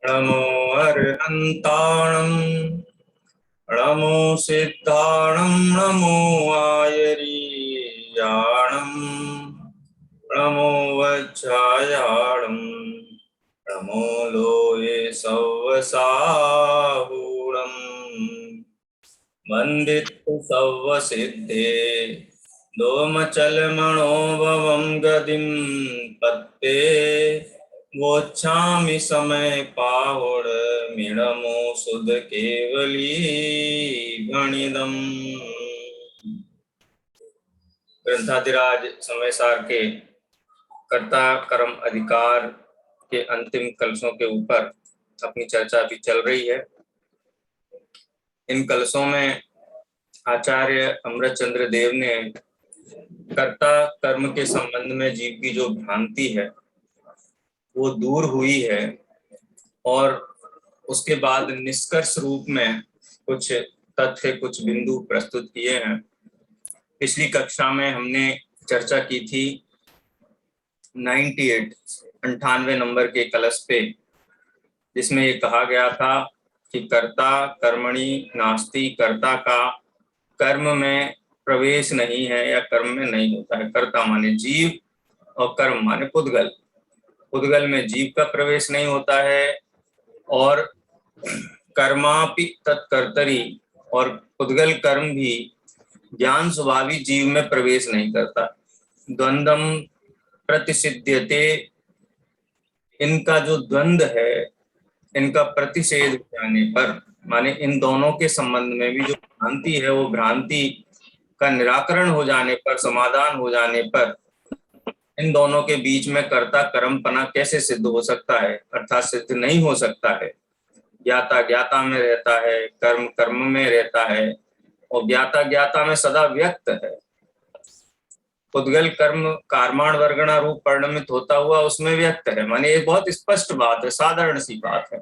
नमो अर्हन्ताणं नमो सिद्धाणं नमो आयरीयाणं नमो वज्रायाणं नमो लोये सव्वसाहूणं वन्दितु सव्वसिद्धे दोमचलमणोभवं गदिं पत्ते वोच्छामि समय पाहुड मिणमो सुध केवली गणिदम। ग्रंथाधिराज समय सार के कर्ता कर्म अधिकार के अंतिम कलशों के ऊपर अपनी चर्चा अभी चल रही है। इन कलशों में आचार्य अमृतचंद्र देव ने कर्ता कर्म के संबंध में जीव की जो भ्रांति है वो दूर हुई है और उसके बाद निष्कर्ष रूप में कुछ तथ्य कुछ बिंदु प्रस्तुत किए हैं। पिछली कक्षा में हमने चर्चा की थी 98 नंबर के कलश पे, जिसमें ये कहा गया था कि कर्ता कर्मणि नास्ति, कर्ता का कर्म में प्रवेश नहीं है या कर्म में नहीं होता है। कर्ता माने जीव और कर्म माने पुद्गल। पुद्गल में जीव का प्रवेश नहीं होता है और कर्मापि तत्कर्तरी, और पुद्गल कर्म भी ज्ञान स्वभावी जीव में प्रवेश नहीं करता। द्वंद्वम प्रतिषिध्यते, इनका जो द्वंद्व है इनका प्रतिषेध जाने पर, माने इन दोनों के संबंध में भी जो भ्रांति है वो भ्रांति का निराकरण हो जाने पर, समाधान हो जाने पर इन दोनों के बीच में कर्ता कर्मपना कैसे सिद्ध हो सकता है, अर्थात सिद्ध नहीं हो सकता है। ज्ञाता ज्ञाता में रहता है, कर्म कर्म में रहता है और ज्ञाता ज्ञाता में सदा व्यक्त है। पुद्गल कर्म कर्माण वर्गणा रूप परिणमित होता हुआ उसमें व्यक्त है। माने ये बहुत स्पष्ट बात है, साधारण सी बात है।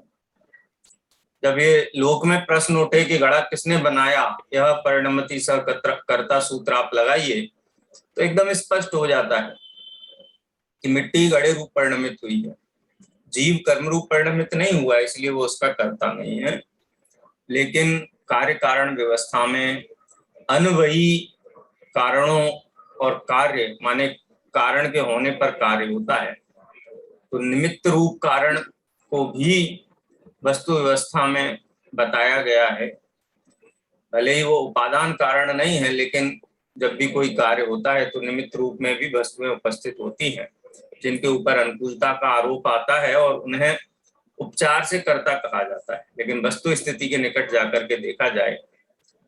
जब ये लोक में प्रश्न उठे कि घड़ा किसने बनाया, यह परिणमति स कर्ता सूत्र आप लगाइए तो एकदम स्पष्ट हो जाता है कि मिट्टी घड़े रूप परिणमित हुई है। जीव कर्म रूप परिणमित नहीं हुआ, इसलिए वो उसका कर्ता नहीं है। लेकिन कार्य कारण व्यवस्था में अनवही कारणों और कार्य माने कारण के होने पर कार्य होता है, तो निमित्त रूप कारण को भी वस्तु व्यवस्था में बताया गया है। भले ही वो उपादान कारण नहीं है, लेकिन जब भी कोई कार्य होता है तो निमित्त रूप में भी वस्तुएं उपस्थित होती हैं जिनके ऊपर अनुकूलता का आरोप आता है और उन्हें उपचार से कर्ता कहा जाता है। लेकिन वस्तु स्थिति के निकट जाकर के देखा जाए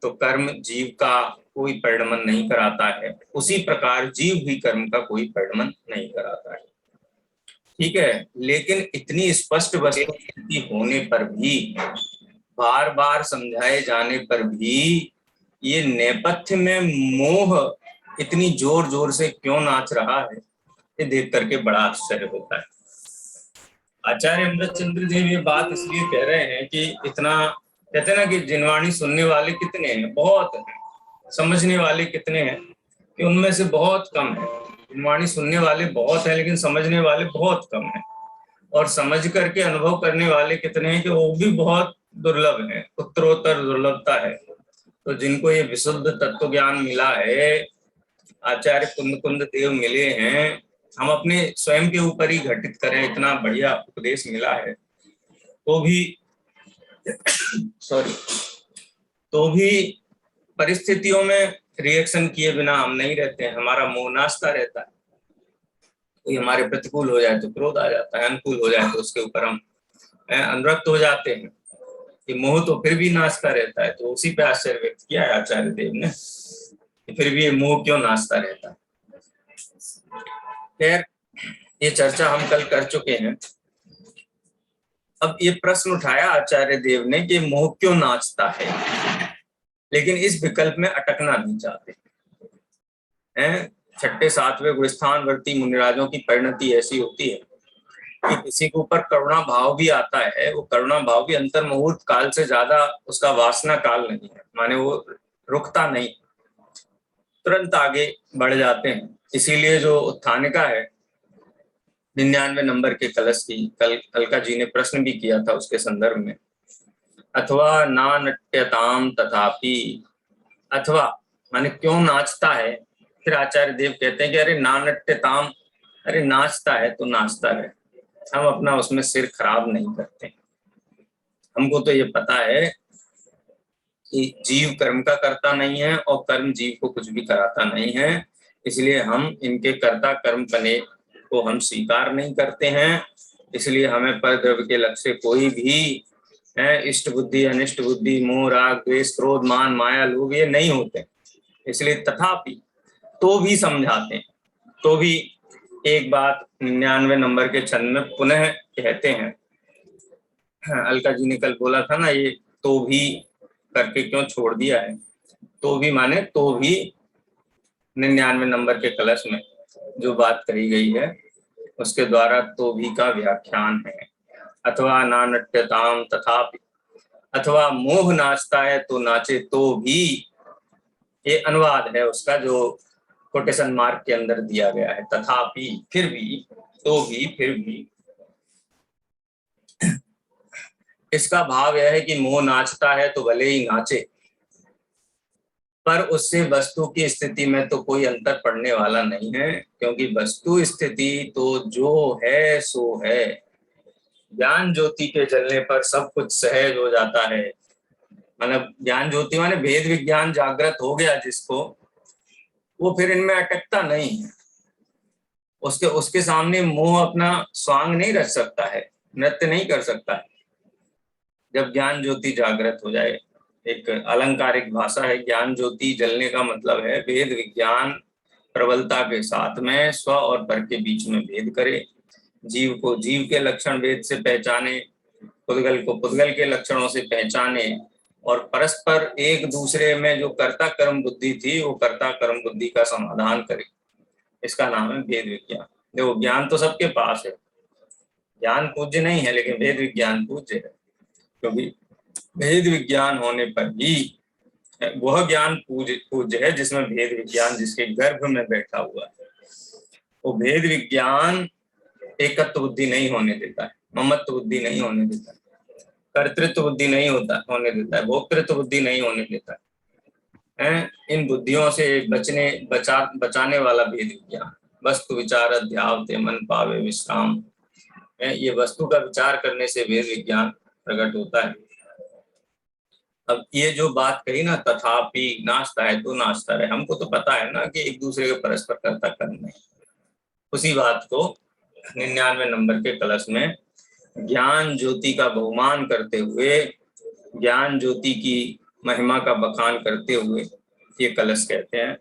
तो कर्म जीव का कोई परिणमन नहीं कराता है, उसी प्रकार जीव भी कर्म का कोई परिणमन नहीं कराता है। ठीक है, लेकिन इतनी स्पष्ट वस्तु स्थिति होने पर भी, बार बार समझाए जाने पर भी ये नेपथ्य में मोह इतनी जोर जोर से क्यों नाच रहा है, ये देख करके बड़ा आश्चर्य होता है। आचार्य अमृतचंद्र देव ये बात इसलिए कह रहे हैं कि इतना, कहते हैं ना कि जिनवाणी सुनने वाले कितने हैं, बहुत हैं। समझने वाले कितने हैं कि उनमें से बहुत कम है। जिनवाणी सुनने वाले बहुत हैं लेकिन समझने वाले बहुत कम हैं। और समझ करके अनुभव करने वाले कितने हैं कि वो भी बहुत दुर्लभ हैं, उत्तरोत्तर दुर्लभता है। तो जिनको ये विशुद्ध तत्व ज्ञान मिला है, आचार्य कुंद कुंद देव मिले हैं, हम अपने स्वयं के ऊपर ही घटित करें, इतना बढ़िया उपदेश मिला है तो भी तो भी परिस्थितियों में रिएक्शन किए बिना हम नहीं रहते हैं। हमारा मुंह नाचता रहता है। कोई हमारे प्रतिकूल हो जाए तो क्रोध आ जाता है, अनुकूल हो जाए तो उसके ऊपर हम अनुरक्त हो जाते हैं। ये मोह तो फिर भी नाचता रहता है। तो उसी पे आश्चर्य व्यक्त किया है आचार्य देव ने, फिर भी ये मोह क्यों नाचता रहता है। खैर, ये चर्चा हम कल कर चुके हैं। अब ये प्रश्न उठाया आचार्य देव ने कि मोह क्यों नाचता है, लेकिन इस विकल्प में अटकना नहीं चाहते हैं। छठे सातवें गुणस्थानवर्ती मुनिराजों की परिणति ऐसी होती है कि किसी के ऊपर करुणा भाव भी आता है, वो करुणा भाव भी अंतर मुहूर्त काल से ज्यादा उसका वासना काल नहीं है, माने वो रुकता नहीं, तुरंत आगे बढ़ जाते हैं। इसीलिए जो उत्थानिका है 99 नंबर के कलश की कल अलका जी ने प्रश्न भी किया था उसके संदर्भ में। अथवा ना नट्यताम तथापि, अथवा माने क्यों नाचता है। फिर आचार्य देव कहते हैं कि अरे ना नट्यताम, अरे नाचता है तो नाचता है, हम अपना उसमें सिर खराब नहीं करते। हमको तो ये पता है कि जीव कर्म का करता नहीं है और कर्म जीव को कुछ भी कराता नहीं है, इसलिए हम इनके कर्ता कर्म पने को हम स्वीकार नहीं करते हैं। इसलिए हमें परद्रव्य के लक्ष्य कोई भी इष्ट बुद्धि, अनिष्ट बुद्धि, मोह, राग, द्वेष, क्रोध, मान, माया, लोभ ये नहीं होते। इसलिए तथापि तो भी समझाते हैं, तो भी एक बात 99 नंबर के छंद में पुनः कहते हैं। अलका जी ने कल बोला था ना, ये तो भी करके क्यों छोड़ दिया है। तो भी माने तो भी 99 नंबर के कलश में जो बात कही गई है उसके द्वारा तो भी का व्याख्यान है। अथवा ना नट्यताम तथापि, अथवा मोह नाचता है तो नाचे तो भी, ये अनुवाद है उसका जो कोटेशन मार्क के अंदर दिया गया है। तथापि फिर भी, तो भी फिर भी, इसका भाव यह है कि मोह नाचता है तो भले ही नाचे, पर उससे वस्तु की स्थिति में तो कोई अंतर पड़ने वाला नहीं है, क्योंकि वस्तु स्थिति तो जो है सो है। ज्ञान ज्योति के जलने पर सब कुछ सहज हो जाता है। मतलब ज्ञान ज्योति माने भेद विज्ञान जागृत हो गया जिसको, वो फिर इनमें अटकता नहीं है। उसके उसके सामने मोह अपना स्वांग नहीं रच सकता है, नृत्य नहीं कर सकता है। जब ज्ञान ज्योति जागृत हो जाए, एक अलंकारिक भाषा है, ज्ञान ज्योति जलने का मतलब है भेद विज्ञान प्रबलता के साथ में स्व और पर के बीच में भेद करे, जीव को जीव के लक्षण भेद से पहचाने, पुद्गल को पुद्गल के लक्षणों से पहचाने, और परस्पर एक दूसरे में जो कर्ता कर्म बुद्धि थी वो कर्ता कर्म बुद्धि का समाधान करे। इसका नाम है भेद विज्ञान। देखो ज्ञान तो सबके पास है, ज्ञान पूज्य नहीं है, लेकिन भेद विज्ञान पूज्य है, क्योंकि भेद विज्ञान होने पर ही वह ज्ञान पूज्य है जिसमें भेद विज्ञान जिसके गर्भ में बैठा हुआ है। वो भेद विज्ञान एकत्व बुद्धि नहीं होने देता है, ममत्व बुद्धि नहीं होने देता है, कर्तृत्व बुद्धि नहीं होने देता है, भोक्तृत्व बुद्धि नहीं होने देता है। इन बुद्धियों से बचाने वाला भेद विज्ञान। वस्तु विचार अध्यावते मन पावे विश्राम, ये वस्तु का विचार करने से भेद विज्ञान प्रकट होता है। अब ये जो बात कही ना, तथापि नाचता है तो नाचता रहे, हमको तो पता है ना कि एक दूसरे के परस्पर कर्ता कर्म नहीं। उसी बात को 99 नंबर के कलश में ज्ञान ज्योति का बहुमान करते हुए, ज्ञान ज्योति की महिमा का बखान करते हुए ये कलश कहते हैं।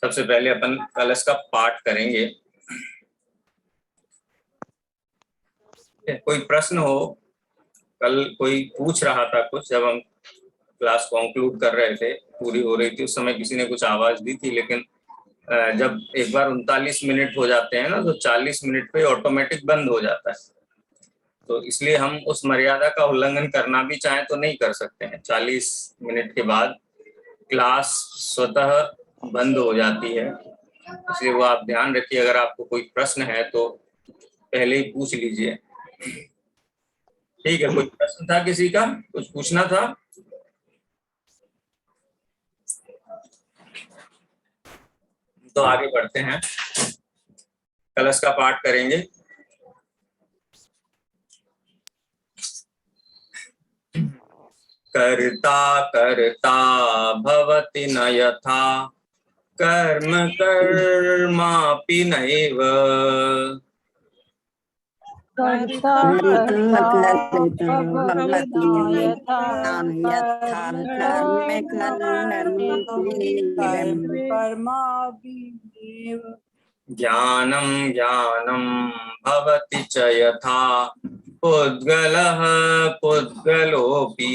सबसे पहले अपन कलश का पाठ करेंगे। कोई प्रश्न हो? कल कोई पूछ रहा था कुछ, जब हम क्लास कंक्लूड कर रहे थे, पूरी हो रही थी, उस समय किसी ने कुछ आवाज दी थी, लेकिन जब एक बार 39 मिनट हो जाते हैं ना, तो 40 मिनट पे ऑटोमेटिक बंद हो जाता है। तो इसलिए हम उस मर्यादा का उल्लंघन करना भी चाहें तो नहीं कर सकते हैं। 40 मिनट के बाद क्लास स्वतः बंद हो जाती है, इसलिए वो आप ध्यान रखिए। अगर आपको कोई प्रश्न है तो पहले ही पूछ लीजिए, ठीक है? कोई प्रश्न था किसी का, कुछ पूछना था? तो आगे बढ़ते हैं, कलश का पाठ करेंगे। कर्ता कर्ता भवति न यथा कर्म कर्मापि नैव, कर्ता ज्ञानं ज्ञानं भवति च यथा पुद्गलः पुद्गलोऽपि,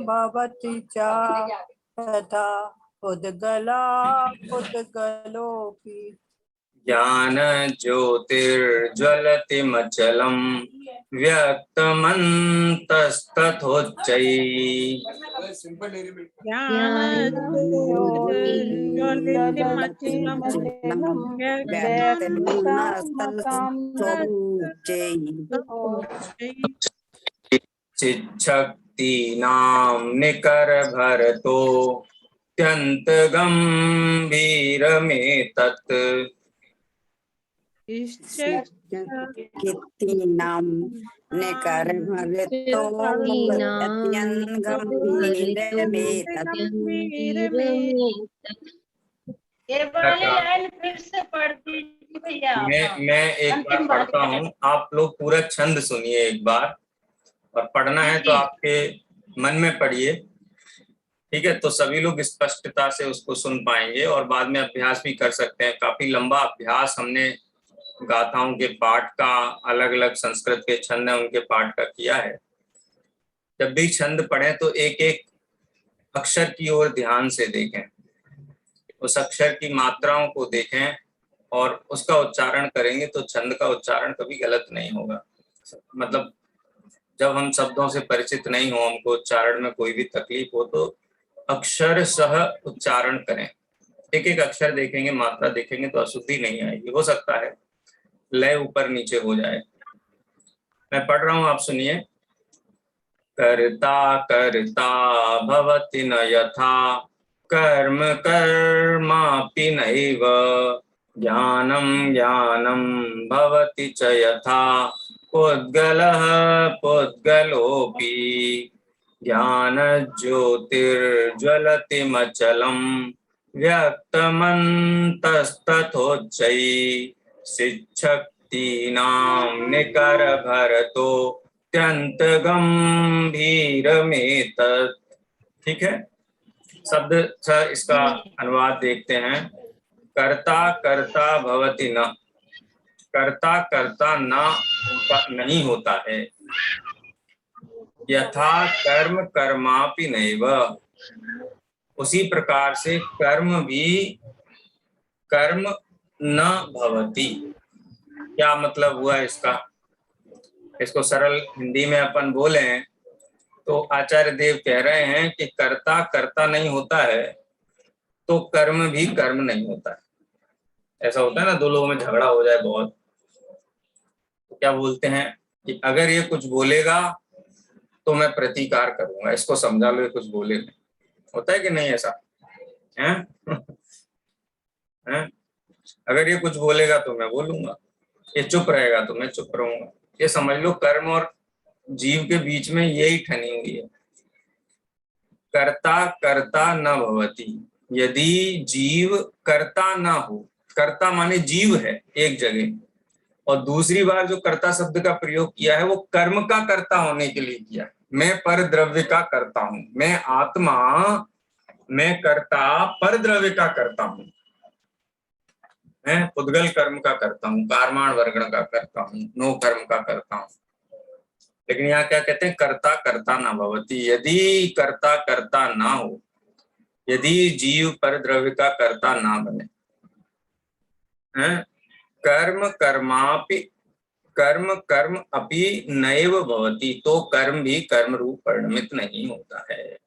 भवति च तथा पुद्गला पुद्गलोऽपि। ज्ञान ज्योतिर्ज्वलतिमचलम व्यक्तमन्तस्तथोच्चैः ज्ञान ज्योतिर्ज्वलितमचलं व्यक्तमतां चिच्छक्तीनां निकरभरतो अत्यन्तगम्भीरमेतत् कीर्तिनां निकरभरतो अत्यन्तगम्भीरमेतत्। ये वाली लाइन फिर से पढ़ दीजिए भैया। मैं एक बार पढ़ता हूँ, आप लोग पूरा छंद सुनिए एक बार, और पढ़ना है तो आपके मन में पढ़िए, ठीक है? तो सभी लोग स्पष्टता से उसको सुन पाएंगे और बाद में अभ्यास भी कर सकते हैं। काफी लंबा अभ्यास हमने गाथाओं के पाठ का, अलग अलग संस्कृत के छंद है उनके पाठ का किया है। जब भी छंद पढ़ें तो एक एक अक्षर की ओर ध्यान से देखें, उस अक्षर की मात्राओं को देखें और उसका उच्चारण करेंगे तो छंद का उच्चारण कभी गलत नहीं होगा। मतलब जब हम शब्दों से परिचित नहीं हो, हमको उच्चारण में कोई भी तकलीफ हो, तो अक्षर सह उच्चारण करें। एक एक अक्षर देखेंगे, मात्रा देखेंगे तो अशुद्धि नहीं आएगी। हो सकता है लय ऊपर नीचे हो जाए। मैं पढ़ रहा हूं, आप सुनिए। कर्ता कर्ता भवति न यथा कर्म कर्मापि नैव ज्ञानं ज्ञानं भवति च यथा पुद्गलः पुद्गलोऽपि ज्ञान ज्योतिर्ज्वलतिमचलं व्यक्तमन्तस्तथोच्चैः शिक्षक्तीनां निकरभरतो अत्यन्तगम्भीरमेतत्। ठीक है, शब्द इसका अनुवाद देखते हैं। कर्ता कर्ता भवति न, कर्ता कर्ता नहीं होता है। यथा कर्म कर्मापि नैव, उसी प्रकार से कर्म भी कर्म न भवति। क्या मतलब हुआ इसका? इसको सरल हिंदी में अपन बोले तो आचार्य देव कह रहे हैं कि कर्ता कर्ता नहीं होता है तो कर्म भी कर्म नहीं होता है। ऐसा होता है ना, दो लोगों में झगड़ा हो जाए बहुत, तो क्या बोलते हैं कि अगर ये कुछ बोलेगा तो मैं प्रतिकार करूंगा, इसको समझा लो ये कुछ बोले नहीं। होता है कि नहीं ऐसा? हैं? हैं? अगर ये कुछ बोलेगा तो मैं बोलूंगा, ये चुप रहेगा तो मैं चुप रहूंगा। ये समझ लो कर्म और जीव के बीच में यही ठनी हुई है। कर्ता कर्ता न भवति, यदि जीव कर्ता ना हो, कर्ता माने जीव है एक जगह, और दूसरी बार जो कर्ता शब्द का प्रयोग किया है वो कर्म का कर्ता होने के लिए किया है। मैं पर द्रव्य का करता हूं, मैं आत्मा, मैं कर्ता पर द्रव्य का करता हूं, मैं पुद्गल कर्म का करता हूं, कार्माण वर्गण का करता हूं, नो कर्म का करता हूं। लेकिन यहाँ क्या कहते हैं? कर्ता कर्ता न भवति, यदि कर्ता कर्ता ना हो, यदि जीव पर द्रव्य का कर्ता ना बने, कर्म कर्मापि कर्म कर्म अपि नैव भवति, तो कर्म भी कर्म रूप परिणमित नहीं होता है।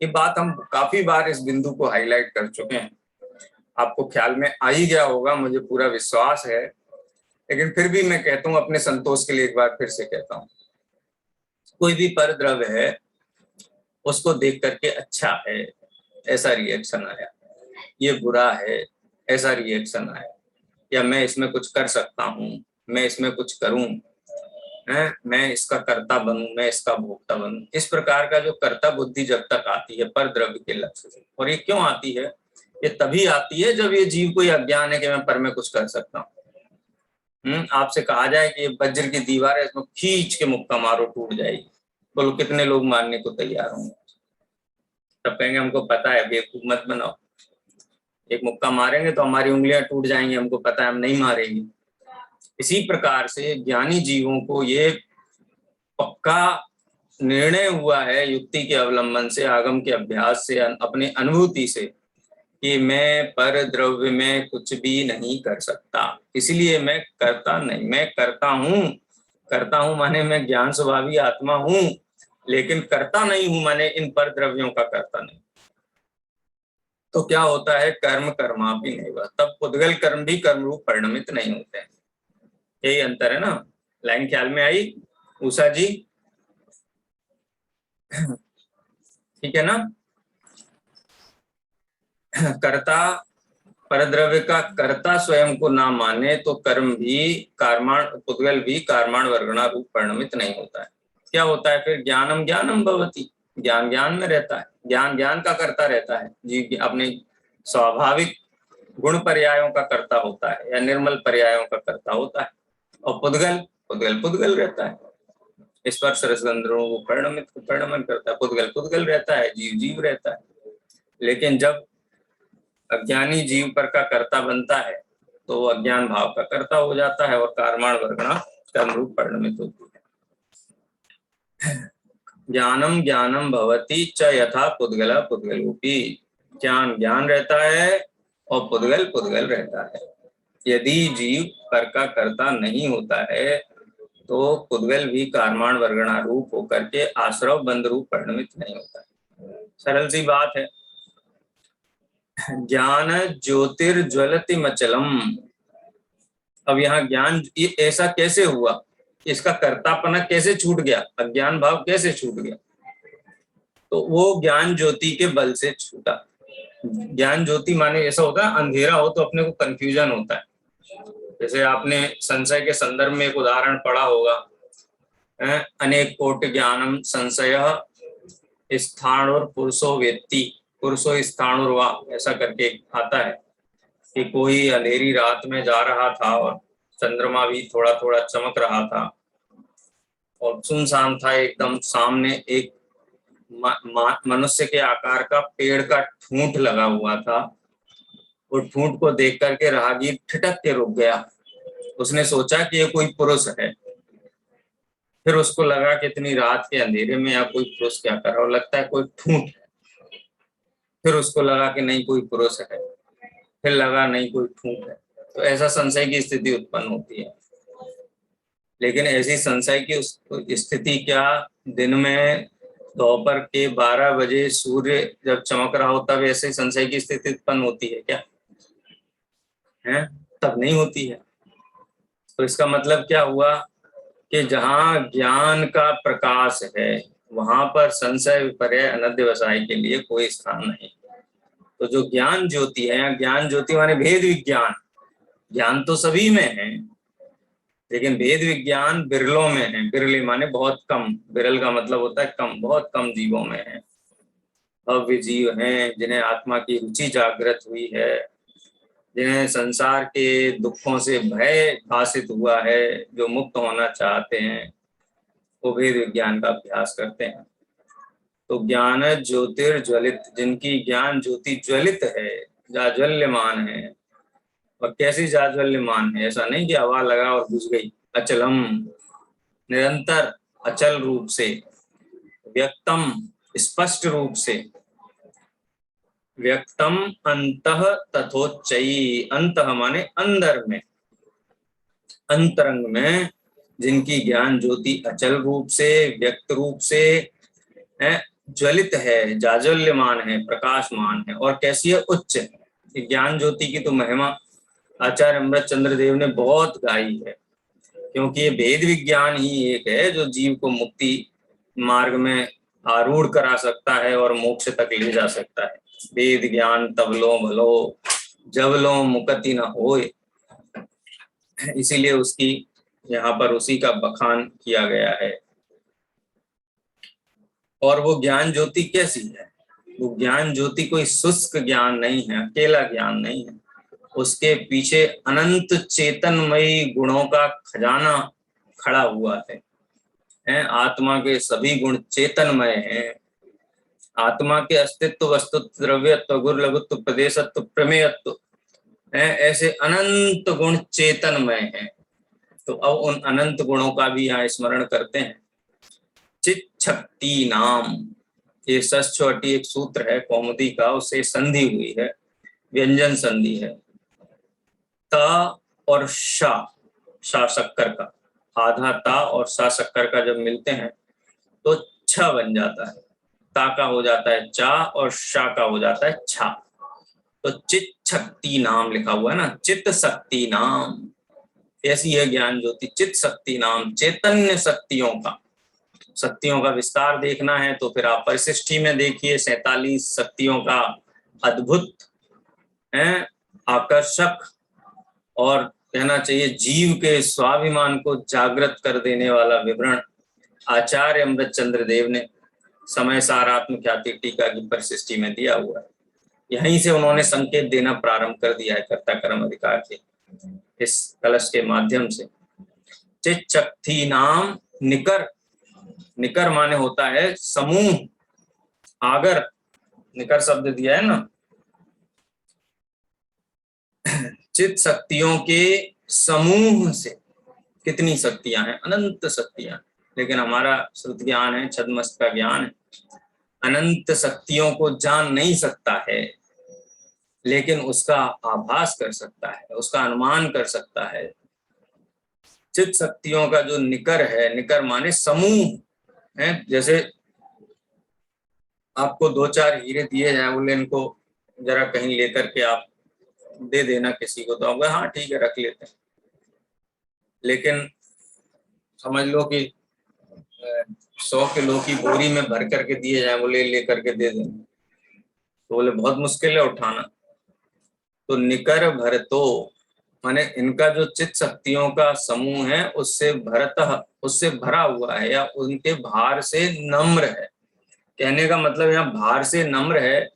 ये बात हम काफी बार इस बिंदु को हाईलाइट कर चुके हैं, आपको ख्याल में आ ही गया होगा, मुझे पूरा विश्वास है। लेकिन फिर भी मैं कहता हूँ अपने संतोष के लिए, एक बार फिर से कहता हूँ, कोई भी पर द्रव्य है उसको देख करके अच्छा है ऐसा रिएक्शन आया, ये बुरा है ऐसा रिएक्शन आया, या मैं इसमें कुछ कर सकता हूँ, मैं इसमें कुछ करूं, मैं इसका कर्ता बनूं, मैं इसका भोक्ता बनूं, इस प्रकार का जो कर्ता बुद्धि जब तक आती है पर द्रव्य के लक्ष्य से, और ये क्यों आती है? ये तभी आती है जब ये जीव को ये अज्ञान है कि मैं पर में कुछ कर सकता हूँ। आपसे कहा जाए कि ये वज्र की दीवार है, इसमें खींच के मुक्का मारो टूट जाएगी, बोलो कितने लोग मानने को तैयार होंगे? तब कहेंगे हमको पता है, बेवकूफ मत बनाओ, एक मुक्का मारेंगे तो हमारी उंगलियां टूट जाएंगी, हमको पता है, हम नहीं मारेंगे। इसी प्रकार से ज्ञानी जीवों को ये पक्का निर्णय हुआ है युक्ति के अवलंबन से, आगम के अभ्यास से, अपनी अनुभूति से, कि मैं पर द्रव्य में कुछ भी नहीं कर सकता, इसलिए मैं करता नहीं। मैं करता हूँ माने मैं ज्ञान स्वभावी आत्मा हूँ, लेकिन करता नहीं हूँ माने इन पर द्रव्यों का करता नहीं। तो क्या होता है, कर्म कर्मापि नैव, तब पुद्गल कर्म भी कर्म रूप परिणमित नहीं होते हैं। यही अंतर है ना। लाइन ख्याल में आई उषा जी? ठीक है ना। कर्ता परद्रव्य का कर्ता स्वयं को ना माने तो कर्म भी कर्माण पुद्गल भी कर्माण वर्गणा रूप परिणमित नहीं होता है। क्या होता है फिर, ज्ञानम ज्ञानम भवति, ज्ञान ज्ञान में रहता है, ज्ञान ज्ञान का करता रहता है, जीव अपने स्वाभाविक गुण पर्यायों का करता होता है या निर्मल पर्यायों का करता होता है। और पुद्गल पुद्गल पुद्गल रहता है, स्पर्श रसगंधों को परिणमन करता है, पुद्गल पुद्गल रहता है, जीव जीव रहता है। लेकिन जब अज्ञानी जीव पर का कर्ता बनता है तो वो अज्ञान भाव का कर्ता हो जाता है और कर्माण वर्गणा कर्म रूप परिणमित होती है। ज्ञानम ज्ञानम भवति च यथा पुद्गल पुद्गलोपि, ज्ञान ज्ञान रहता है और पुद्गल पुद्गल रहता है। यदि जीव पर का कर्ता नहीं होता है तो पुद्गल भी कर्माण वर्गणा रूप होकर के आश्रव बंध रूप परिणमित नहीं होता है। सरल सी बात है। ज्ञान ज्योतिर्ज्वलति मचलम, अब यहाँ ज्ञान ये ऐसा कैसे हुआ, इसका कर्तापना कैसे छूट गया, अज्ञान भाव कैसे छूट गया? तो वो ज्ञान ज्योति के बल से छूटा। ज्ञान ज्योति माने ऐसा होता है, अंधेरा हो तो अपने को कंफ्यूजन होता है। जैसे आपने संशय के संदर्भ में एक उदाहरण पढ़ा होगा, अनेक कोटि ज्ञानम संशय स्थान और पुरुषो वेत्ति, पुरुषो स्थानुर्वा, ऐसा करके आता है कि कोई अंधेरी रात में जा रहा था और चंद्रमा भी थोड़ा थोड़ा चमक रहा था और सुनसान था एकदम, सामने एक मनुष्य के आकार का पेड़ का ठूंठ लगा हुआ था। वो ठूंठ को देख करके राहगीर ठिठक के रुक गया। उसने सोचा कि ये कोई पुरुष है, फिर उसको लगा कि इतनी रात के अंधेरे में या कोई पुरुष क्या कर रहा हो, लगता है कोई ठूंठ। फिर उसको लगा कि नहीं कोई पुरुष है, फिर लगा नहीं कोई ठूंठ है। तो ऐसा संशय की स्थिति उत्पन्न होती है। लेकिन ऐसी संशय की स्थिति क्या दिन में दोपहर के 12 बजे सूर्य जब चमक रहा हो तब ऐसे संशय की स्थिति उत्पन्न होती है क्या? है तब नहीं होती है। तो इसका मतलब क्या हुआ कि जहाँ ज्ञान का प्रकाश है वहां पर संशय विपर्य अनध्यवसाय के लिए कोई स्थान नहीं। तो जो ज्ञान ज्योति है, ज्ञान ज्योति माने भेद विज्ञान, ज्ञान तो सभी में है लेकिन भेद विज्ञान बिरलों में है। बिरले माने बहुत कम, बिरल का मतलब होता है कम, बहुत कम जीवों में है। भव्य जीव हैं जिन्हें आत्मा की रुचि जागृत हुई है, जिन्हें संसार के दुखों से भय भाषित हुआ है, जो मुक्त होना चाहते हैं, वो भेद विज्ञान का अभ्यास करते हैं। तो ज्ञान ज्योतिर्ज्वलित, जिनकी ज्ञान ज्योति ज्वलित है, जाज्वल्यमान है। और कैसी जाज्वल्यमान है, ऐसा नहीं कि हवा लगा और बुझ गई। अचलम, निरंतर अचल रूप से, व्यक्तम स्पष्ट रूप से, व्यक्तम अंतः तथोच्चयी, अंतः माने अंदर में, अंतरंग में जिनकी ज्ञान ज्योति अचल रूप से व्यक्त रूप से है, ज्वलित है, जाज्वल्यमान है, प्रकाशमान है। और कैसी है? उच्च। ज्ञान ज्योति की तो महिमा आचार्य अमृत चंद्र देव ने बहुत गाई है, क्योंकि ये भेद विज्ञान ही एक है जो जीव को मुक्ति मार्ग में आरूढ़ करा सकता है और मोक्ष तक ले जा सकता है। वेद ज्ञान तबलो भलो जबलो मुक्ति न होए, इसीलिए उसकी यहाँ पर उसी का बखान किया गया है। और वो ज्ञान ज्योति कैसी है? वो ज्ञान ज्योति कोई शुष्क ज्ञान नहीं है, अकेला ज्ञान नहीं है। उसके पीछे अनंत चेतनमयी गुणों का खजाना खड़ा हुआ है। आत्मा के सभी गुण चेतनमय हैं। आत्मा के अस्तित्व, वस्तुत्व, द्रव्यत्व, गुर लघुत्व, प्रदेशत्व, प्रमेयत्व, ऐसे अनंत गुण चेतनमय हैं। तो अब उन अनंत गुणों का भी यहाँ स्मरण करते हैं। चित शक्ति नाम, ये षष्ठी एक सूत्र है कौमुदी का, उससे संधि हुई है। व्यंजन संधि है। त और शा शक्कर का, आधा ता और सा शक्कर का जब मिलते हैं तो छ बन जाता है। ता का हो जाता है चा और शा का हो जाता है छा। तो चित शक्ति नाम लिखा हुआ है ना, चित्त शक्ति नाम, ऐसी है ज्ञान ज्योति। चित्त शक्ति नाम, चैतन्य शक्तियों का विस्तार देखना है तो फिर आप परिशिष्टि में देखिए। 47 शक्तियों का अद्भुत है, आकर्षक और कहना चाहिए जीव के स्वाभिमान को जागृत कर देने वाला विवरण आचार्य अमृत चंद्र देव ने समय सारात्म ख्याति टीका की परिशिष्टि में दिया हुआ है। यहीं से उन्होंने संकेत देना प्रारंभ कर दिया है कर्ता कर्म अधिकार के इस कलश के माध्यम से। चित शक्ति नाम निकर, निकर माने होता है समूह, आगर, निकर शब्द दिया है ना। चित शक्तियों के समूह से, कितनी शक्तियां हैं? अनंत शक्तियां। लेकिन हमारा श्रुत ज्ञान है, छद्मस्त का ज्ञान है, अनंत शक्तियों को जान नहीं सकता है, लेकिन उसका आभास कर सकता है, उसका अनुमान कर सकता है। चित शक्तियों का जो निकर है, निकर माने समूह है। जैसे आपको 2-4 हीरे दिए जाए, बोले इनको जरा कहीं लेकर के आप दे देना किसी को, तो आप हाँ ठीक है रख लेते हैं। लेकिन समझ लो कि 100 किलो की बोरी में भर करके दिए जाए, बोले लेकर के दे देना, तो बोले बहुत मुश्किल है उठाना। तो निकर भरतो माने इनका जो चित्त शक्तियों का समूह है उससे भरा हुआ है, या उनके भार से नम्र है। कहने का मतलब यहाँ भार से नम्र है,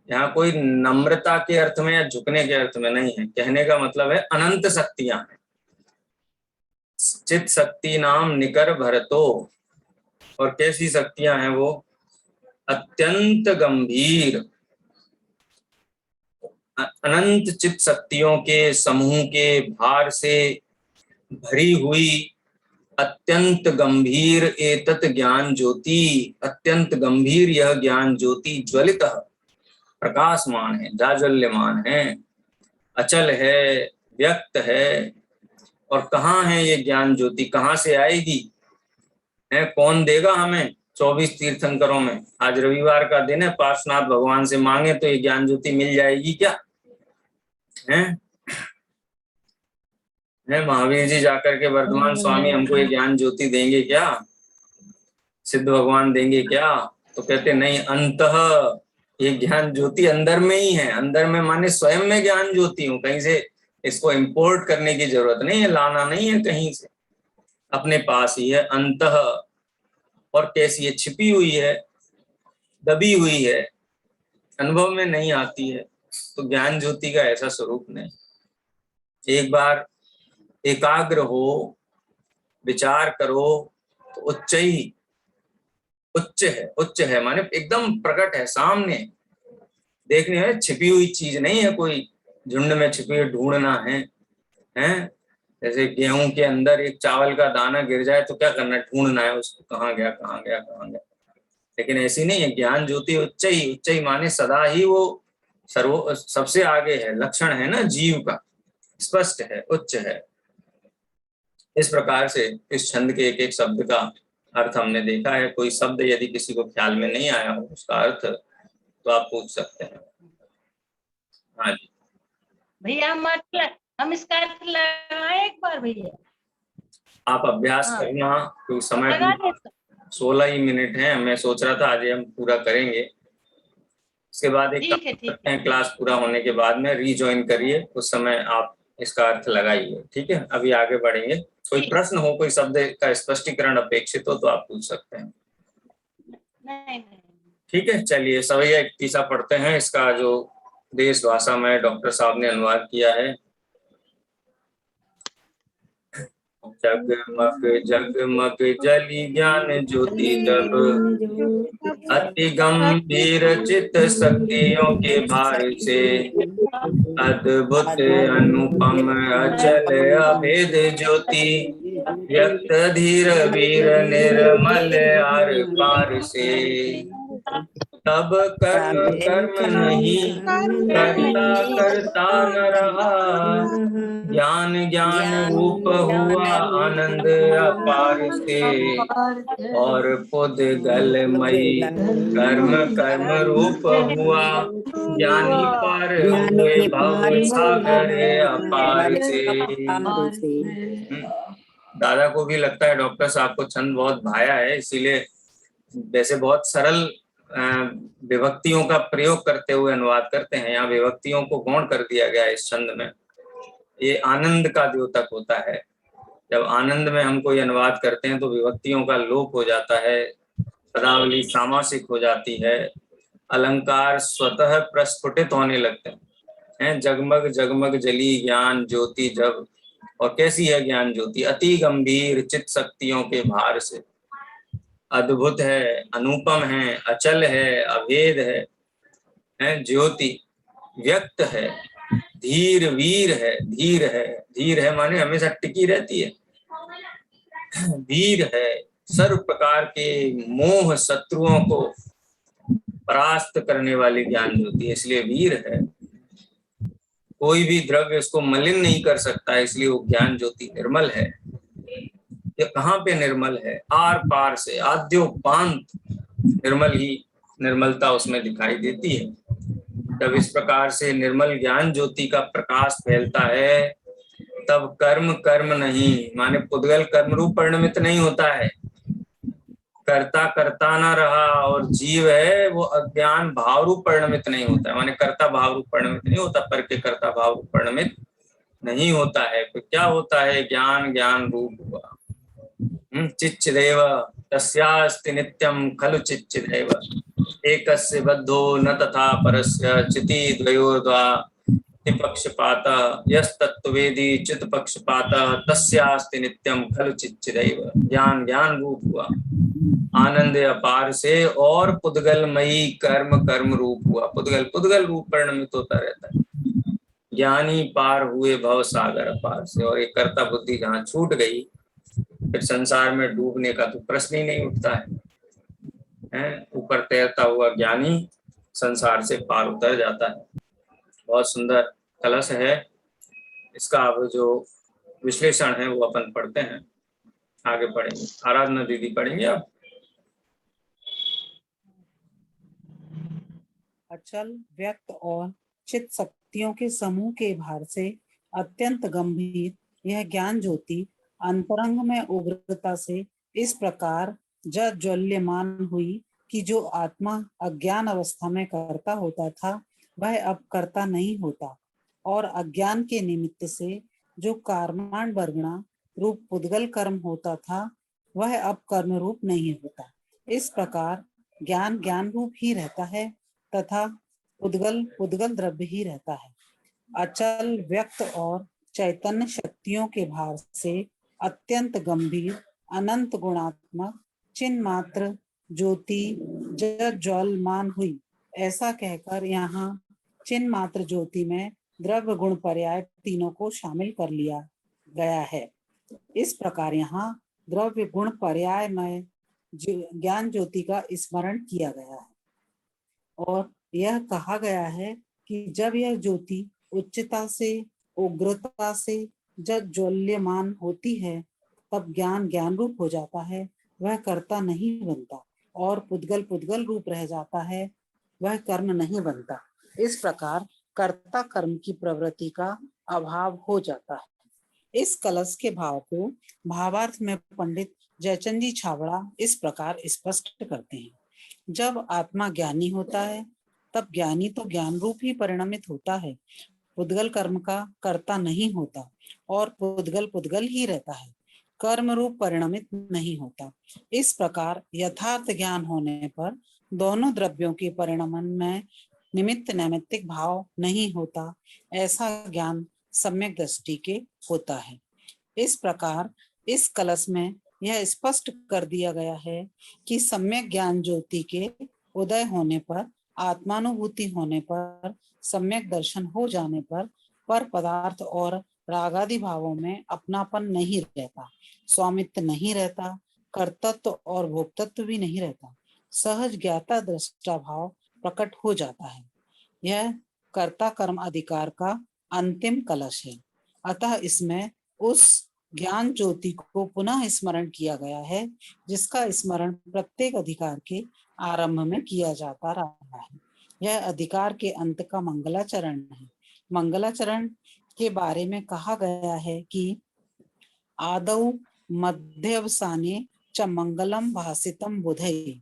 यहाँ कोई नम्रता के अर्थ में या झुकने के अर्थ में नहीं है। कहने का मतलब है अनंत शक्तियां हैं। चित्त शक्ति नाम निकर भरतो, और कैसी शक्तियां हैं वो? अत्यंत गंभीर, अनंत चित्त शक्तियों के समूह के भार से भरी हुई अत्यंत गंभीर एतत् ज्ञान ज्योति, अत्यंत गंभीर यह ज्ञान ज्योति ज्वलित प्रकाशमान है, जाज्वल्यमान है, अचल है, व्यक्त है। और कहाँ है ये ज्ञान ज्योति? कहाँ से आएगी है? कौन देगा हमें? 24 तीर्थंकरों में। आज रविवार का दिन है, पार्श्वनाथ भगवान से मांगे तो ये ज्ञान ज्योति मिल जाएगी क्या? है महावीर जी जाकर के वर्तमान स्वामी हमको ये ज्ञान ज्योति देंगे क्या? सिद्ध भगवान देंगे क्या? तो कहते नहीं, अंतः ये ज्ञान ज्योति अंदर में ही है। अंदर में माने स्वयं में ज्ञान ज्योति हूँ, कहीं से इसको इंपोर्ट करने की जरूरत नहीं है, लाना नहीं है कहीं से, अपने पास ही है अंतः। और कैसी है? छिपी हुई है, दबी हुई है, अनुभव में नहीं आती है। तो ज्ञान ज्योति का ऐसा स्वरूप नहीं। एक बार एकाग्र हो, विचार करो तो उच्च है माने एकदम प्रकट है, सामने देखने में, छिपी हुई चीज नहीं है, कोई झुंड में छिपी हुई ढूंढना है। जैसे गेहूं के अंदर एक चावल का दाना गिर जाए तो क्या करना है? ढूंढना है उसको, कहाँ गया कहाँ गया कहाँ गया। लेकिन ऐसी नहीं है ज्ञान ज्योति। उच्च ही माने सदा ही वो सबसे आगे है, लक्षण है ना जीव का, स्पष्ट है, उच्च है। इस प्रकार से इस छंद के एक एक शब्द का अर्थ हमने देखा है। कोई शब्द यदि किसी को ख्याल में नहीं आया हो उसका अर्थ, तो आप पूछ सकते हैं। हाँ जी भैया, हम इसका अर्थ लगाएं एक बार भैया? आप अभ्यास करना, क्योंकि समय 16 ही मिनट है। मैं सोच रहा था आज हम पूरा करेंगे, इसके बाद एक क्लास पूरा होने के बाद में रीजॉइन करिए, उस समय आप इसका अर्थ लगाइए। ठीक है, अभी आगे बढ़ेंगे। कोई प्रश्न हो, कोई शब्द का स्पष्टीकरण अपेक्षित हो तो आप पूछ सकते हैं। नहीं। ठीक है, चलिए सवैया 31 पढ़ते हैं। इसका जो देश भाषा में डॉक्टर साहब ने अनुवाद किया है। जगमग जगमग जली ज्ञान ज्योति जब, अति गंभीर चित्त शक्तियों के भार से, अद्भुत अनुपम अचल अभेद ज्योति, व्यक्त धीर वीर निर्मल आर पार से। तब कर्म कर्म नहीं, करता करता न रहा, ज्ञान ज्ञान रूप हुआ आनंद अपार से, और पुद्गलमयी कर्म कर्म रूप हुआ, ज्ञानी पार हुए भव सागर अपार से। दादा को भी लगता है डॉक्टर साहब को छंद बहुत भाया है, इसीलिए वैसे बहुत सरल विभक्तियों का प्रयोग करते हुए अनुवाद करते हैं। यहाँ विभक्तियों को गौण कर दिया गया है इस छंद में। ये आनंद का द्योतक होता है। जब आनंद में हम कोई अनुवाद करते हैं तो विभक्तियों का लोप हो जाता है, पदावली सामासिक हो जाती है, अलंकार स्वतः प्रस्फुटित होने लगते हैं। जगमग जगमग जली ज्ञान ज्योति जब, और कैसी है ज्ञान ज्योति, अति गंभीर चित्त शक्तियों के भार से, अद्भुत है, अनुपम है, अचल है, अभेद है, ज्योति व्यक्त है, धीर वीर है, धीर है माने हमेशा टिकी रहती है, वीर है, सर्व प्रकार के मोह शत्रुओं को परास्त करने वाली ज्ञान ज्योति है, इसलिए वीर है। कोई भी द्रव्य उसको मलिन नहीं कर सकता, इसलिए वो ज्ञान ज्योति निर्मल है। ये कहाँ पे निर्मल है? आर पार से, आद्योपांत निर्मल ही निर्मलता उसमें दिखाई देती है। जब इस प्रकार से निर्मल ज्ञान ज्योति का प्रकाश फैलता है, तब कर्म कर्म नहीं माने पुद्गल कर्म रूप परिणमित नहीं होता है, कर्ता करता ना रहा, और जीव है वो अज्ञान भाव रूप परिणमित नहीं होता है, माने कर्ता भाव रूप परिणमित नहीं होता, पर के कर्ता भाव रूप परिणमित नहीं होता है। तो क्या होता है? ज्ञान ज्ञान रूप हुआ। चिच्चिदेव तस्यास्ति नित्यं खलु चिच्चिदेव, एकस्य बद्धो न तथा परस्य, चिति द्वयोर्द्वा पक्षपात, यस्तत्त्ववेदी चित पक्षपात, तस्यास्ति नित्यं खलु चिच्चिदेव। ज्ञान ज्ञान रूप हुआ आनंद अपार से, और पुद्गलमयी कर्म कर्म रूप हुआ। पुद्गल पुद्गल रूप परिणमित होता रहता है। ज्ञानी पार हुए भव सागर अपार से, और एक कर्ता बुद्धि जहाँ छूट गई, फिर संसार में डूबने का तो प्रश्न ही नहीं उठता है। ऊपर तैरता हुआ ज्ञानी संसार से पार उतर जाता है। बहुत सुंदर कलश है। इसका अब जो विश्लेषण है वो अपन पढ़ते हैं, आगे पढ़ेंगे। आराधना दीदी पढ़ेंगे आप। अचल व्यक्त और चित्त शक्तियों के समूह के भार से अत्यंत गंभीर यह ज्ञान ज्योति अंतरंग में उग्रता से इस प्रकार ज्वल्यमान हुई कि जो आत्मा अज्ञान अवस्था में कर्ता होता था वह अब कर्ता नहीं होता, और अज्ञान के निमित्त से जो कर्माण वर्गणा रूप पुद्गल कर्म होता था वह अब कर्म रूप नहीं होता। इस प्रकार ज्ञान ज्ञान रूप ही रहता है तथा पुद्गल पुद्गल द्रव्य ही रहता है। अचल व्यक्त और चैतन्य शक्तियों के भार से अत्यंत गंभीर अनंत गुणात्मक चिन्ह मात्र ज्योति ज्वलमान हुई। ऐसा कहकर यहाँ चिन्ह मात्र ज्योति में द्रव्य गुण पर्याय तीनों को शामिल कर लिया गया है। इस प्रकार यहाँ द्रव्य गुण पर्याय में ज्ञान ज्योति का स्मरण किया गया है, और यह कहा गया है कि जब यह ज्योति उच्चता से उग्रता से जब ज्वल्यमान होती है तब ज्ञान ज्ञान रूप हो जाता है, वह कर्ता नहीं बनता, और पुद्गल पुद्गल रूप रह जाता है, वह कर्म नहीं बनता। इस प्रकार कर्ता कर्म की प्रवृत्ति का अभाव हो जाता है। इस कलश के भाव को भावार्थ में पंडित जयचंद जी छाबड़ा इस प्रकार स्पष्ट करते हैं। जब आत्मा ज्ञानी होता है तब ज्ञानी तो ज्ञान रूप ही परिणमित होता है, पुद्गल कर्म का कर्ता नहीं होता, और पुद्गल पुद्गल ही रहता है, कर्म रूप परिणमित नहीं होता। इस प्रकार यथार्थ ज्ञान होने पर दोनों द्रव्यों के परिणमन में निमित्त नैमित्तिक भाव नहीं होता, ऐसा ज्ञान सम्यक दृष्टि के होता है। इस प्रकार इस कलश में यह स्पष्ट कर दिया गया है कि सम्यक ज्ञान ज्योति के उदय होने पर, आत्मानुभूति होने पर, सम्यक दर्शन हो जाने पर पदार्थ और रागादि भावों में अपनापन नहीं रहता, स्वामित्व नहीं रहता, कर्तृत्व और भोक्तत्व भी नहीं रहता। सहज ज्ञाता दृष्टा भाव प्रकट हो जाता है। यह कर्ता कर्म अधिकार का अंतिम कलश है। अतः इसमें उस ज्ञान ज्योति को पुनः स्मरण किया गया है जिसका स्मरण प्रत्येक अधिकार के आरंभ में किया जाता रहा है। यह अधिकार के अंत का मंगलाचरण है। मंगलाचरण के बारे में कहा गया है कि आदौ मध्यवसाने च मंगलम भासितम बुधे।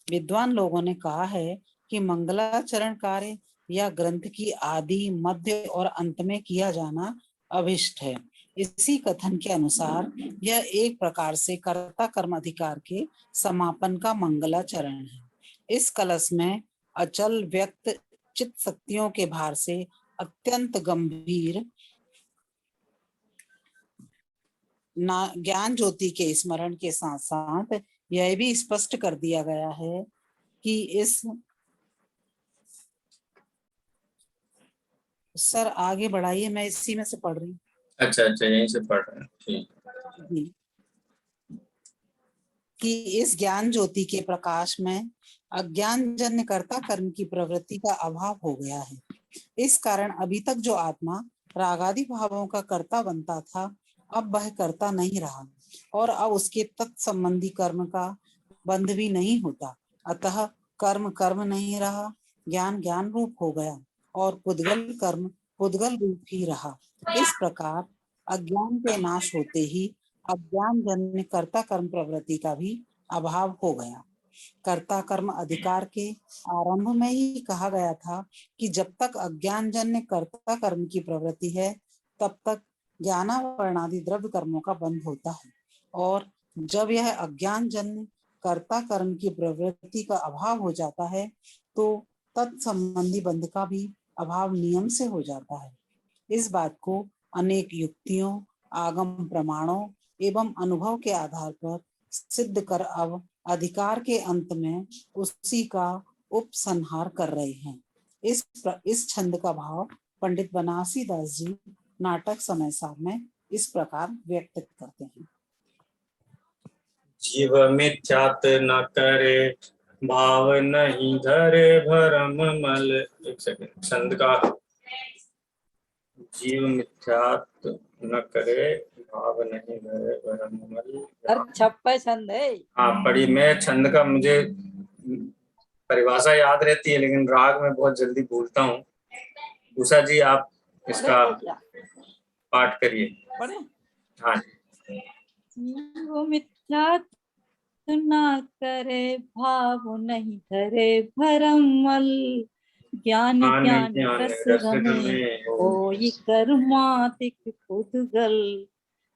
विद्वान लोगों ने कहा है कि मंगलाचरण कार्य या ग्रंथ की आदि, मध्य और अंत में किया जाना अभिष्ट है। इसी कथन के अनुसार यह एक प्रकार से कर्ता कर्म अधिकार के समापन का मंगलाचरण है। इस कलश में अचल व्यक्त चित्त शक्तियों के भार से अत्यंत गंभीर ज्ञान ज्योति के स्मरण के साथ साथ यह भी स्पष्ट कर दिया गया है कि इस सर आगे बढ़ाइए, मैं इसी में से पढ़ रही हूँ। अच्छा यहीं से पढ़ रहे हैं, ठीक। जी, कि इस ज्ञान ज्योति के प्रकाश में अज्ञान जन्य कर्ता कर्म की प्रवृत्ति का अभाव हो गया है। इस कारण अभी तक जो आत्मा रागादि भावों का कर्ता बनता था, अब वह कर्ता नहीं रहा और अब उसके तत्संबंधी कर्म का बंध भी नहीं होता। अतः कर्म कर्म नहीं रहा, ज्ञान ज्ञान रूप हो गया और पुद्गल कर्म पुद्गल रूप ही रहा। इस प्रकार अज्ञान के नाश होते ही अज्ञान जन्य कर्ता कर्म प्रवृत्ति का भी अभाव हो गया। कर्ता कर्म अधिकार के आरंभ में ही कहा गया था कि जब तक अज्ञान जन्य कर्ता कर्म की प्रवृत्ति है तब तक ज्ञानावरणादि द्रव्य कर्मों का बंध होता है, और जब यह अज्ञान जन्य कर्ता कर्म की प्रवृत्ति का अभाव हो जाता है तो तत्संबंधी बंध का भी अभाव नियम से हो जाता है। इस बात को अनेक युक्तियों, आगम प्रमाणों एवं अनुभव के आधार पर सिद्ध कर अब अधिकार के अंत में उसी का उपसंहार कर रहे हैं। इस छंद का भाव पंडित बनारसी दास जी नाटक समय सार में इस प्रकार व्यक्त करते हैं। जीव मिथ्यात न करे, भाव नहीं धरे भरम मल। एक सेकंड, छंद का। जीव मिथ्यात न करे, भाव नहीं धरे भरम मल। छप्पा छंद है। हाँ पढ़ी, मैं छंद का मुझे परिभाषा याद रहती है लेकिन राग में बहुत जल्दी भूलता हूँ। उषा जी आप इसका पाठ करिए। हाँ जीव मिथ्यात न करे, भाव नहीं धरे भरम मल। ज्ञान ज्ञान रस रमे, होई कर्मातिक पुद्गल।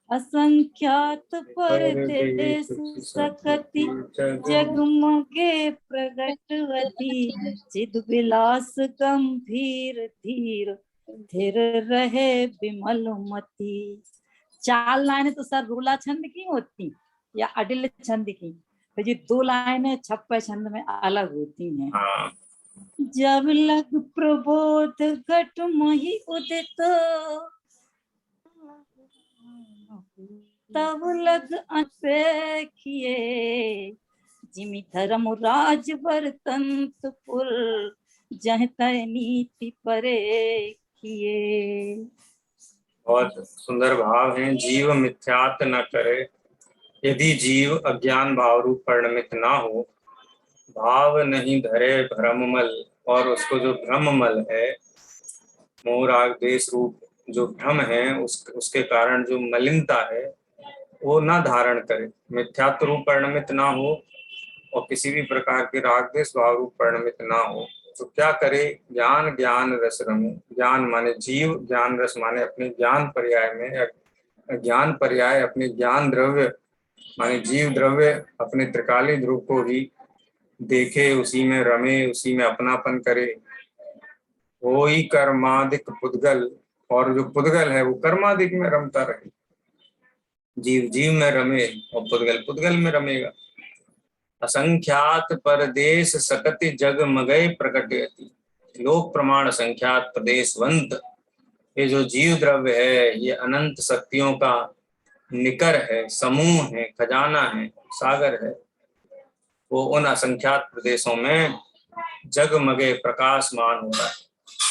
असंख्यात परदेश सकति, जगमगे प्रगटवती। चिद विलास गंभीर धीर, धीर रहे विमल मति। 4 लाइनें तो सर रूला छंद की होती या अडिल छंद की, तो ये 2 लाइनें छप्पे छंद में अलग होती हैं। जब लग प्रबोध घट मही उदित, तब लग अनपेखिए। जिमि धर्म राज बरतंतपुर, जह तय नीति परे किए। बहुत सुंदर भाव है। जीव मिथ्यात न करे, यदि जीव अज्ञान भाव रूप परिणमित ना हो, भाव नहीं धरे भ्रममल, और उसको जो भ्रममल है, मोह राग द्वेष रूप जो भ्रम है, उसके कारण जो मलिनता है वो ना धारण करे, मिथ्यात्व रूप परिणमित ना हो और किसी भी प्रकार के राग द्वेष भाव रूप परिणमित ना हो, तो क्या करे? ज्ञान ज्ञान रस रमे। ज्ञान माने जीव, ज्ञान रस माने अपने ज्ञान पर्याय में, ज्ञान पर्याय अपने ज्ञान द्रव्य माने जीव द्रव्य अपने त्रिकाली ध्रुव को ही देखे, उसी में रमे, उसी में अपनापन करे। वो ही कर्मादिक पुद्गल, और जो पुद्गल है वो कर्मादिक में रमता रहे। जीव जीव में रमे और पुद्गल पुद्गल में रमेगा। असंख्यात परदेश सकति जग मगय प्रकटयति। लोक प्रमाण संख्यात प्रदेशवंत, ये जो जीव द्रव्य है ये अनंत शक्तियों का निकर है, समूह है, खजाना है, सागर है। वो उन असंख्यात प्रदेशों में जगमगे प्रकाशमान होता है,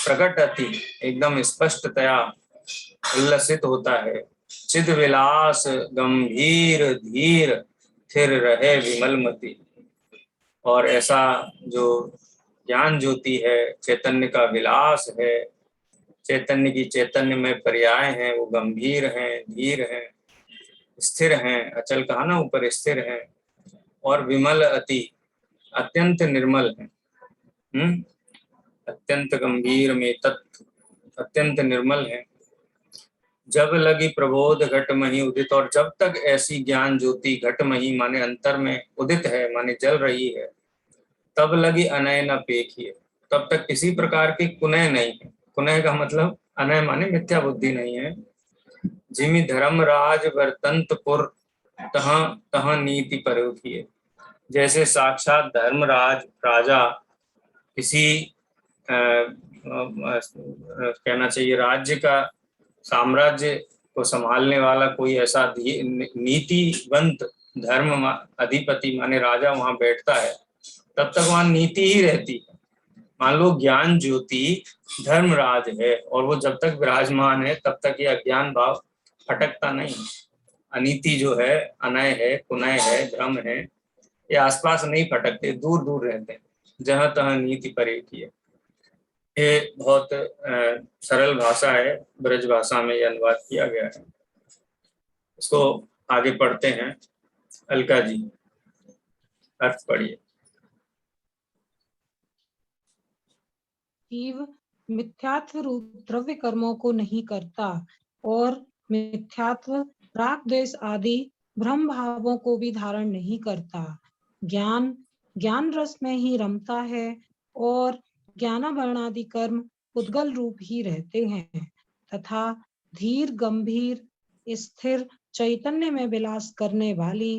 प्रकट अति एकदम स्पष्टतया उल्लसित होता है, चिद विलास गंभीर धीर थिर रहे विमलमति। और ऐसा जो ज्ञान ज्योति है, चैतन्य का विलास है, चैतन्य की चैतन्य में पर्याय हैं, वो गंभीर हैं, धीर हैं, स्थिर हैं, अचल कहा ना ऊपर, स्थिर हैं, और विमल अति अत्यंत निर्मल है। अत्यंत गंभीर में तत्व अत्यंत निर्मल है। जब लगी प्रबोध घट मही उदित, और जब तक ऐसी ज्ञान ज्योति घट मही माने अंतर में उदित है, माने जल रही है, तब लगी अनय न पेखिए, तब तक किसी प्रकार की कुनय नहीं है। कुनय का मतलब अनय माने मिथ्या बुद्धि नहीं है। जिमि धर्मराज वर्तंतपुर तह तह नीति परोखिए, जैसे साक्षात धर्मराज राजा किसी कहना चाहिए राज्य का, साम्राज्य को संभालने वाला कोई ऐसा नीतिवंत धर्म अधिपति माने राजा वहां बैठता है, तब तक वहां नीति ही रहती है। मान लो ज्ञान ज्योति धर्मराज है, और वो जब तक विराजमान है तब तक ये अज्ञान भाव फटकता नहीं। अनीति जो है, अनय है, कुनय है, भ्रम है, ये आसपास नहीं फटकते, दूर दूर रहते हैं। जहां तहां नीति परेखी है। ये बहुत सरल भाषा है, ब्रज भाषा में ये अनुवाद किया गया है। इसको आगे पढ़ते हैं। अलका जी अर्थ पढ़िए। जीव मिथ्यात्व रूप द्रव्य कर्मों को नहीं करता और मिथ्यात्व राग द्वेष आदि भ्रम भावों को भी धारण नहीं करता। ज्ञान रस में ही रमता है और ज्ञानाभरण आदि कर्म उद्गल रूप ही रहते हैं, तथा धीर गंभीर स्थिर चैतन्य में विलास करने वाली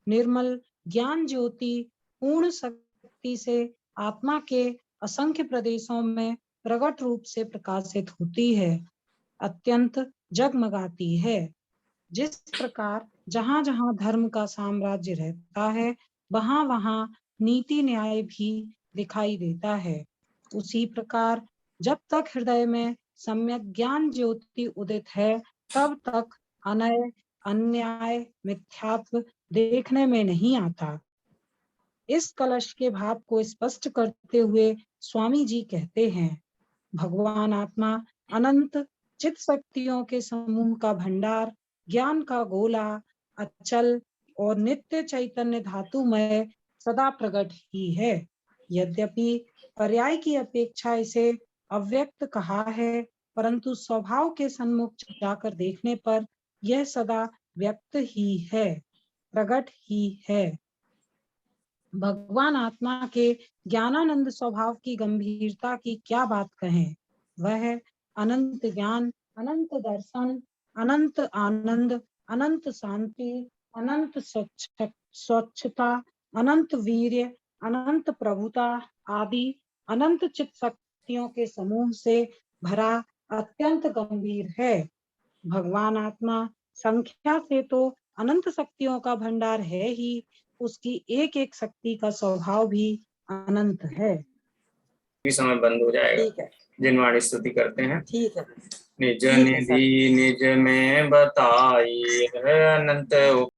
निर्मल ज्ञान ज्योति पूर्ण शक्ति से आत्मा के असंख्य प्रदेशों में प्रकट रूप से प्रकाशित होती है, अत्यंत जगमगाती है। जिस प्रकार जहां जहां धर्म का साम्राज्य रहता है, वहां वहां नीति न्याय भी दिखाई देता है। उसी प्रकार जब तक हृदय में सम्यक ज्ञान ज्योति उदित है, तब तक अनय अन्याय मिथ्यात्व देखने में नहीं आता। इस कलश के भाव को स्पष्ट करते हुए स्वामी जी कहते हैं, भगवान आत्मा अनंत चित शक्तियों के समूह का भंडार, ज्ञान का गोला, अचल और नित्य चैतन्य धातुमय सदा प्रकट ही है। यद्यपि पर्याय की अपेक्षा इसे अव्यक्त कहा है, परंतु स्वभाव के सन्मुख जाकर देखने पर यह सदा व्यक्त ही है, प्रकट ही है। भगवान आत्मा के ज्ञानानंद स्वभाव की गंभीरता की क्या बात कहें। वह अनंत ज्ञान, अनंत दर्शन, अनंत आनंद, अनंत शांति, अनंत स्वच्छता, अनंत वीर्य, अनंत प्रभुता आदि अनंत चित शक्तियों के समूह से भरा अत्यंत गंभीर है। भगवान आत्मा संख्या से तो अनंत शक्तियों का भंडार है ही, उसकी एक एक शक्ति का स्वभाव भी अनंत है। समय बंद हो जाएगा। ठीक है, जिनवाणी स्तुति करते हैं। ठीक है। निज निधि निज में बताई है अनंत